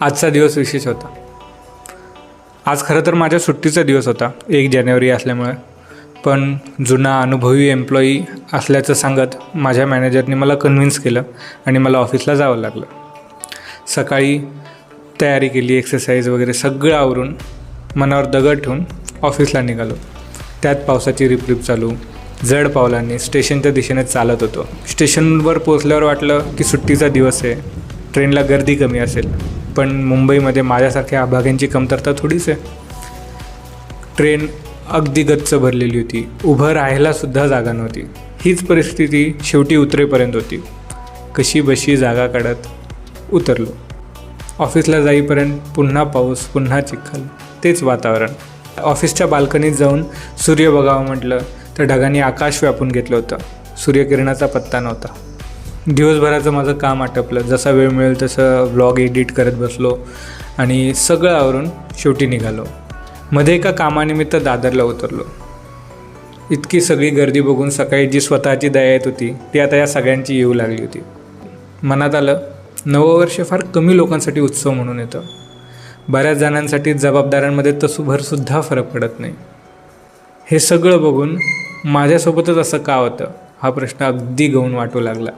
आजचा दिवस विशेष होता. आज खरं तर माझ्या सुट्टीचा दिवस होता, 1 जानेवारी असल्यामुळे. पण जुना अनुभवी एम्प्लॉई असल्याचं सांगत माझ्या मॅनेजरने मला कन्व्हिन्स केलं आणि मला ऑफिसला जावं लागलं. सकाळी तयारी केली, एक्सरसाइज वगैरे सगळं आवरून मनावर दगड ठेवून ऑफिसला निघालो. त्यात पावसाची रिपरिप चालू. जड पावलांनी स्टेशनच्या दिशेने चालत होतो. स्टेशनवर पोचल्यावर वाटलं की सुट्टीचा दिवस आहे, ट्रेनला गर्दी कमी असेल. पण मुंबईमध्ये माझ्यासारख्या अभाग्यांची कमतरता थोडीच आहे. ट्रेन अगदी गच्च भरलेली होती. उभं राहायलासुद्धा जागा नव्हती. हीच परिस्थिती शेवटी उतरेपर्यंत होती. कशी बशी जागा काढत उतरलो. ऑफिसला जाईपर्यंत पुन्हा पाऊस, पुन्हा चिखल, तेच वातावरण. ऑफिसच्या बाल्कनीत जाऊन सूर्य बघावं म्हटलं तर ढगांनी आकाश व्यापून घेतलं होतं. सूर्यकिरणाचा पत्ता नव्हता. दिवसभराचं माझं काम आटपलं. जसा वेळ मिळेल तसं व्लॉग एडिट करत बसलो आणि सगळं आवरून शेवटी निघालो. मध्ये एका कामानिमित्त दादरला उतरलो. इतकी सगळी गर्दी बघून सकाळी जी स्वतःची दया येत होती ती आता या सगळ्यांची येऊ लागली होती. मनात आलं, नवं वर्ष फार कमी लोकांसाठी उत्सव म्हणून येतं. बऱ्याच जणांसाठी जबाबदाऱ्यांमध्ये तसूभरसुद्धा फरक पडत नाही. हे सगळं बघून माझ्यासोबतच असं का होतं हा प्रश्न अगदी गौण वाटू लागला.